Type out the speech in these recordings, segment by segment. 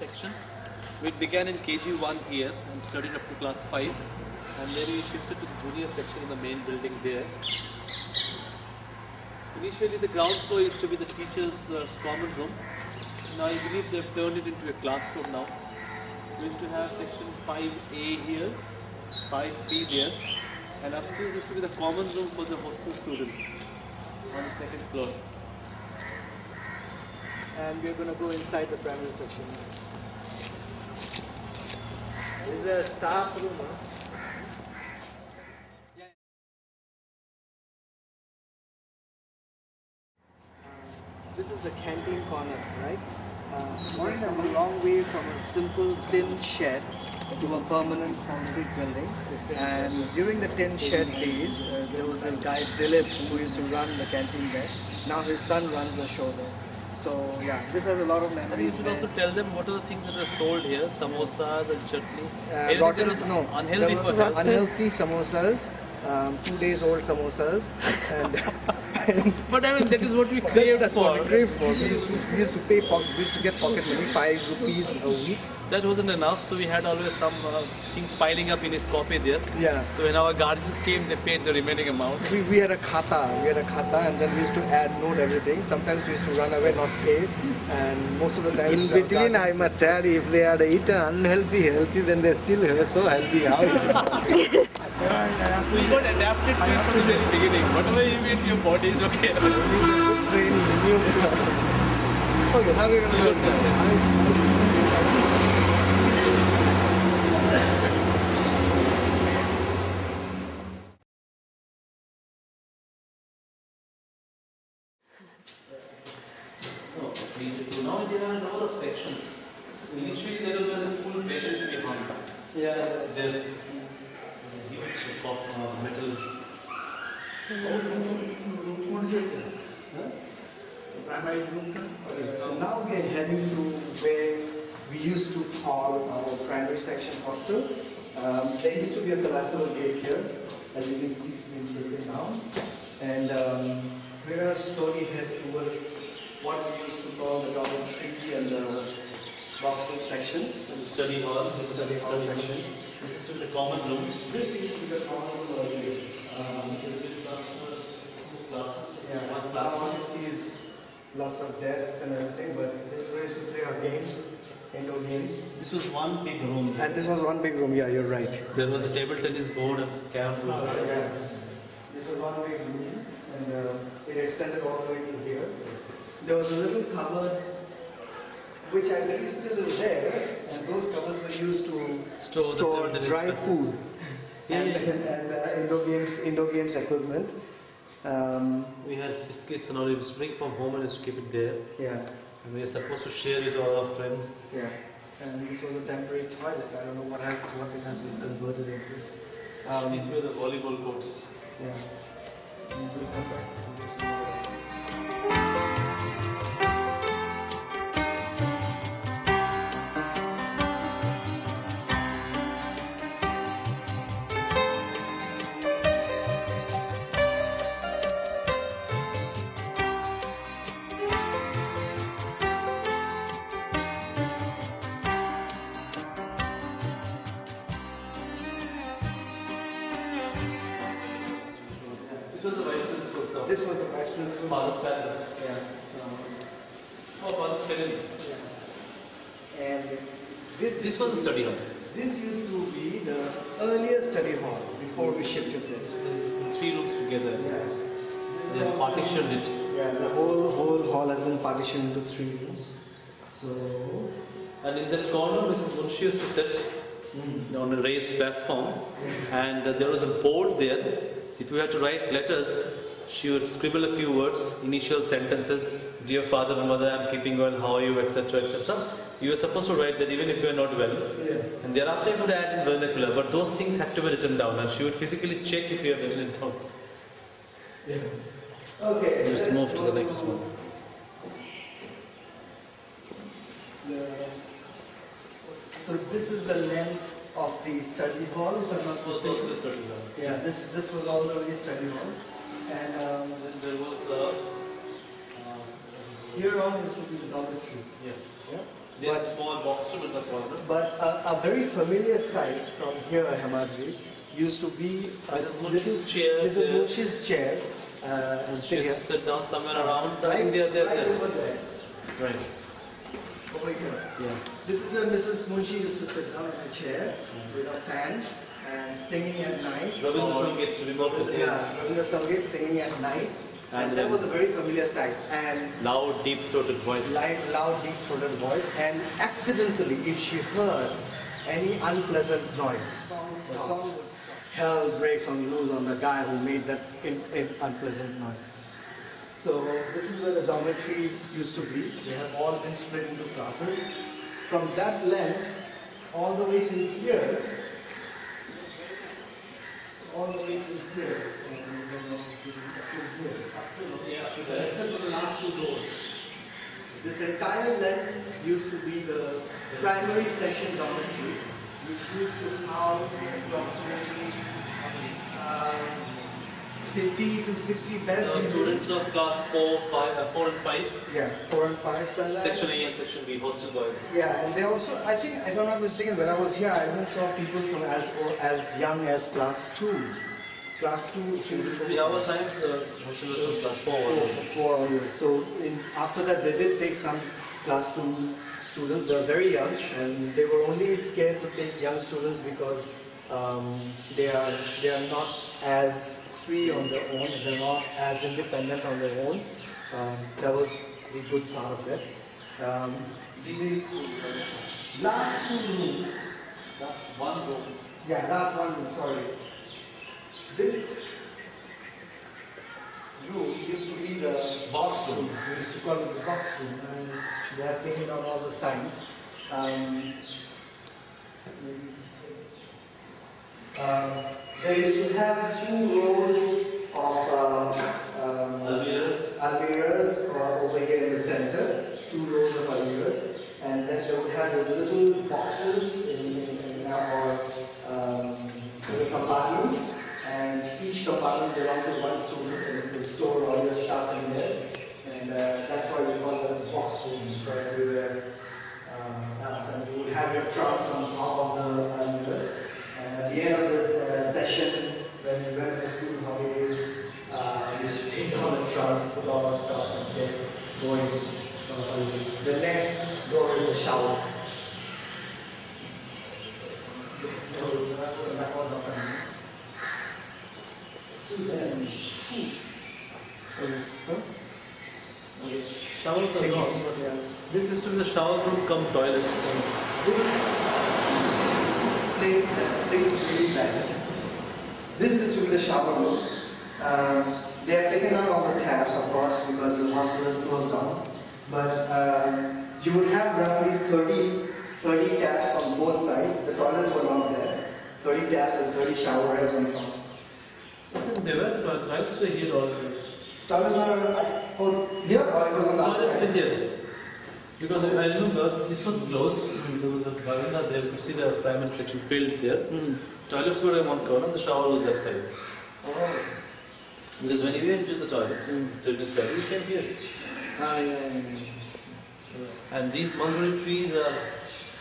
section. We began in KG1 here and studied up to class 5, and then we shifted to the junior section in the main building there. Initially the ground floor used to be the teachers' common room. Now I believe they've turned it into a classroom now. We used to have section 5A here, 5B there, and upstairs used to be the common room for the hostel students on the second floor. And we're going to go inside the primary section. This is a staff room, huh? This is the canteen corner, right? We've come a long way from a simple tin shed to a permanent concrete building. And during the tin shed days, there was this guy Dilip who used to run the canteen there. Now his son runs the show there. So yeah, this has a lot of memories. And you should also tell them what are the things that are sold here, samosas and chutney. Rotten, no, unhealthy for health. Unhealthy samosas, 2 days old samosas, and but I mean that is what we craved that's for. What we craved for. We used to get pocket money, 5 rupees a week. That wasn't enough, so we had always some things piling up in his copy there. Yeah. So when our guardians came, they paid the remaining amount. We had a khata, and then we used to note everything. Sometimes we used to run away, not pay, and most of the time. In between, I must tell you, if they had eaten healthy, then they still are so healthy. How is it possible? So you got adapted to it from the very beginning. Whatever you eat, your body is okay. Okay, now we're going to go inside. Now there are a number of sections. Initially there was where the school bell used to be hung. Yeah. There is a huge metal. So now we are heading to where we used to call our primary section hostel. There used to be a colossal gate here, as you can see, it's been taken down. And we're going to slowly head towards what we used to call the dormitory and the box room sections. The study hall. The study hall section. This is the common room. This used to be the common room earlier. Classes. Yeah, One now class. what you see is lots of desks and everything, but this is where we used to play our games, indoor games. This was one big room. And this was one big room, yeah, you're right. There was a table tennis board and camp room. Yeah. This was one big room, and it extended all the way to here. There was a little cupboard, which I believe still is there, and those cupboards were used to store dry food and indoor games equipment. We had biscuits and all. We used to bring from home and used to keep it there. Yeah. And we were supposed to share it with all our friends. Yeah. And this was a temporary toilet. I don't know what it has been converted into. These were the volleyball courts. Yeah. And we'll come back to this. This was the vice principal's office. This was the vice principal's Father office. Sanders. Yeah. Oh, Father Sanders. Yeah. And this was the study hall. This used to be the earlier study hall before we shifted there. The 3 rooms together. Yeah. They have partitioned it. Yeah, the whole hall has been partitioned into 3 rooms. So. And in that corner, Mrs. Munshi used to sit on a raised platform, and there was a board there. So if you had to write letters, she would scribble a few words, initial sentences, dear father and mother, I'm keeping well, how are you, etc., etc. You were supposed to write that even if you are not well. Yeah. And thereafter you could add in vernacular, but those things had to be written down, and she would physically check if you have written it down. Yeah. Okay. Let's move to the next one. So this is the length of the study hall. If I'm not This was also the study hall. Yeah, this was all the study hall. And Then there was here on is to be the dormitory. yeah. Yeah. They have a small box room in the corner. But a very familiar sight from here, Hemadri, used to be Mrs. Munshi's chair. Mrs. Munshi's chair. She used to sit down somewhere around. I think Right there. over there. Right. Over here. Yeah. This is where Mrs. Munshi used to sit down in a chair with a fan and singing at night. Rabindra Sangeet, to be more precise. Yeah, Rabindra Sangeet singing at night. And that was a very familiar sight. And loud, deep-throated voice. Loud, deep-throated voice. And accidentally, if she heard any unpleasant noise, the song would stop. Hell breaks loose on the guy who made that unpleasant noise. So this is where the dormitory used to be. They have all been split into classes. From that length, all the way to here, except for the last two doors. This entire length used to be the primary section dormitory, which used to house approximately 50 to 60 beds. Students of class 4 and 5. Yeah, 4 and 5. Section A and Section B, hostel boys. Yeah, and they also, I think, if I'm not mistaken, when I was here, I even saw people from as young as class 2. Class 2, 3, In our times, hostel was class 4. 4 years. So after that, they did take some class 2 students. They were very young, and they were only scared to take young students because they are not as free on their own. They're not as independent on their own. That was the good part of it. The last 2 rooms. That's one room. Yeah, last one room. Sorry. This room used to be the box room. We used to call it the box room, and they have taken out all the signs. They used to have 2 rows of almiras over here in the center, 2 rows of almiras, and then they would have these little boxes in our little compartments. And each compartment belonged to one student, and you could store all your stuff in there. And that's why we call it the box room, for everywhere else. And you would have your trunks on top of the almiras. And at the end of the session, when we went for school holidays, we used to take down the trunks, put all our stuff, and get going on the holidays. The next door is the shower. Showers are not. This used to be the shower room cum toilet. This place that stinks really bad. This is to be the shower room. They have taken out all the taps, of course, because the hostel is closed down. But you would have roughly 30 taps on both sides. The toilets were not there. 30 taps and 30 shower heads on top. They were toilets were here always. Toilets were here or it was on the Toilets outside? were here. Because I remember this was closed. There was a veranda there. You could see the primary section filled there. Toilets were in one corner. The shower was that side. Oh. Because when you enter the toilets, students study, you can hear it. Yeah. And these mulberry trees are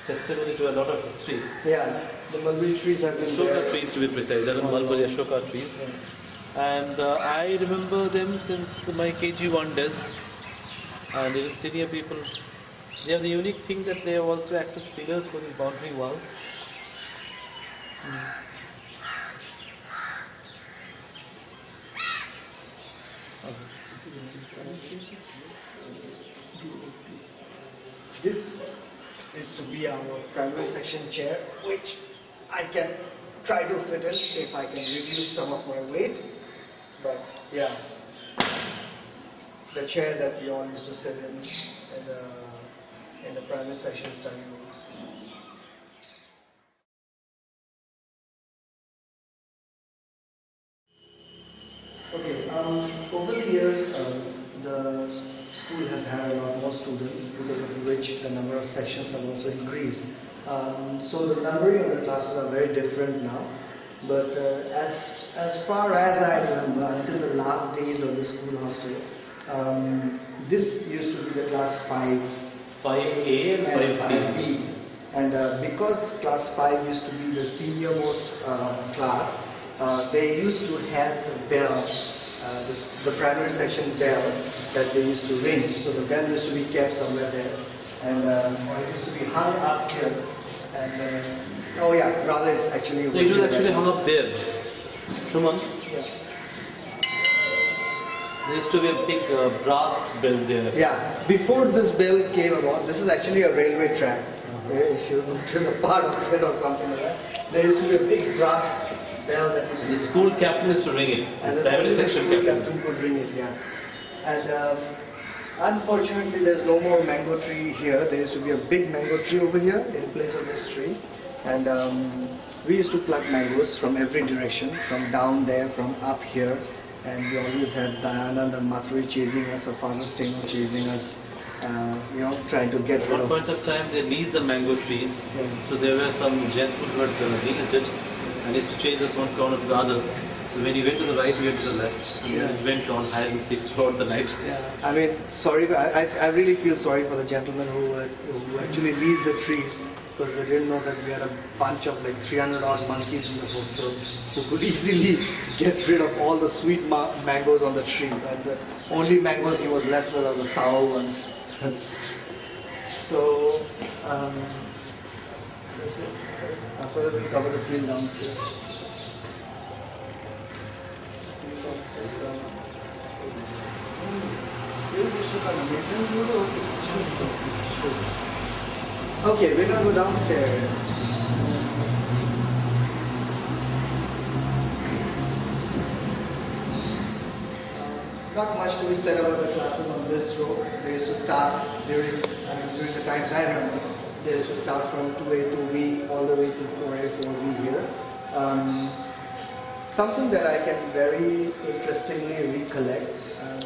testimony to a lot of history. Yeah, the mulberry trees have been Ashoka there. trees, to be precise. They are mulberry Ashoka trees. And I remember them since my KG1 days. And even senior people, they have the unique thing that they also act as pillars for these boundary walls. This is to be our primary section chair, which I can try to fit in if I can reduce some of my weight. But yeah, the chair that we all used to sit in the primary section study rooms. Okay, over the years, the school has had a lot more students, because of which the number of sections have also increased. So the numbering of the classes are very different now. But as far as I remember, until the last days of the school hostel, this used to be the class 5 5A and 5B. And because class 5 used to be the senior most class, they used to have the bell, the primary section bell that they used to ring. So the bell used to be kept somewhere there, and or it used to be hung up here. And oh yeah, rather it's actually. So it was actually hung up there. Shuman, Yeah. there used to be a big brass bell there. Yeah. Before this bell came about, this is actually a railway track. If you notice a part of it or something like that, there used to be a big brass bell that used to. The school captain used to ring it. And The the primary section school captain. captain could ring it, yeah. And unfortunately, there's no more mango tree here. There used to be a big mango tree over here in place of this tree. And we used to pluck mangoes from every direction, from down there, from up here. And we always had Dayanand and Mathuri chasing us, or Father Steno chasing us, trying to get At rid one of. point of time, they leased the mango trees. Yeah. So there were some gentlemen who had leased it and used to chase us one corner to the other. So when you went to the right, we went to the left. And then it went on hide and seek throughout the night. Yeah. I mean, sorry, I really feel sorry for the gentlemen who actually leased the trees, because they didn't know that we had a bunch of like 300 odd monkeys in the hostel who could easily get rid of all the sweet mangoes on the tree, and the only mangoes he was left with are the sour ones. So that's it. After that we'll cover the field downstairs. Okay, we're gonna go downstairs. Not much to be said about the classes on this row. They used to start during the times I remember. They used to start from 2A, 2B, all the way to 4A, 4B here. Something that I can very interestingly recollect,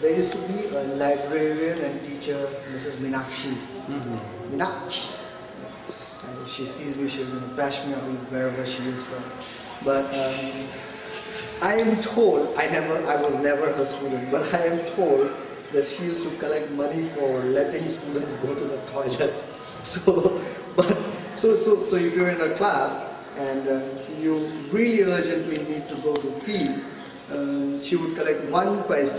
there used to be a librarian and teacher, Mrs. Meenakshi. Meenakshi. And if she sees me, she's going to bash me up wherever she is from. But I am told, I was never her student, but I am told that she used to collect money for letting students go to the toilet. So if you're in a class and you really urgently need to go to pee, she would collect 1 paise.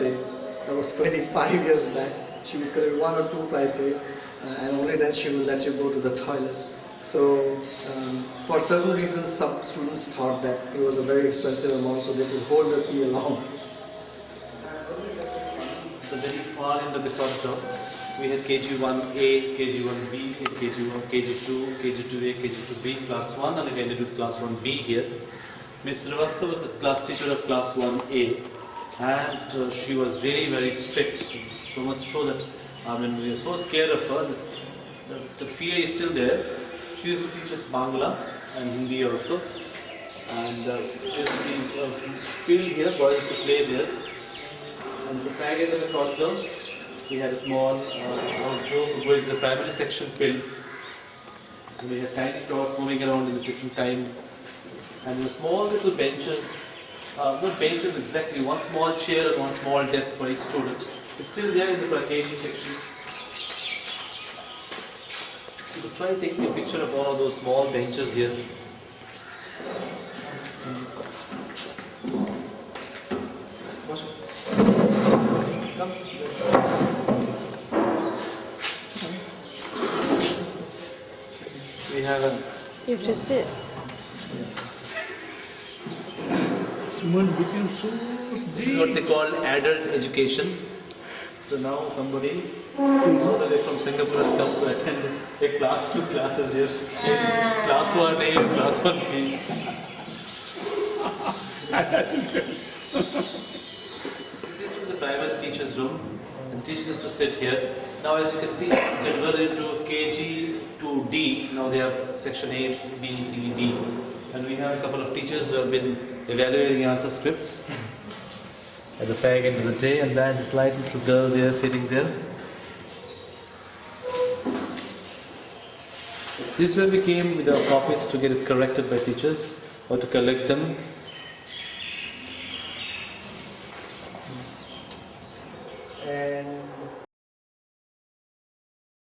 That was 25 years back. She would collect 1 or 2 paise, and only then she would let you go to the toilet. So for certain reasons, some students thought that it was a very expensive amount, so they could hold the pee along. So very far into the corridor. So we had KG1A, KG1B, KG1, KG2, KG2A, KG2B, class 1, and we ended with class 1B here. Ms. Srivastava was the class teacher of class 1A, and she was really very strict, so much so that we were so scared of her. The fear is still there. She used to teach us Bangla and Hindi also, and she used to be field here, boys used to play there. And the fag end of the corridor, we had a small outdoor going to the primary section field. And we had tiny tots moving around in a different time. And there were small little benches, not benches exactly, one small chair and one small desk for each student. It's still there in the KG sections. You could try and take a picture of one of those small benches here. Come, So we have a... You just sit. This is what they call adult education. So now somebody all the way from Singapore has come to attend a class 2 classes here. Class 1A and class 1B. This is the private teacher's room, and teachers used to sit here. Now as you can see, converted into KG to D. Now they have section A, B, C, D. And we have a couple of teachers who have been evaluating answer scripts at the fag end of the day, and then this light little girl there sitting there. This is where we came with our copies to get it corrected by teachers or to collect them. and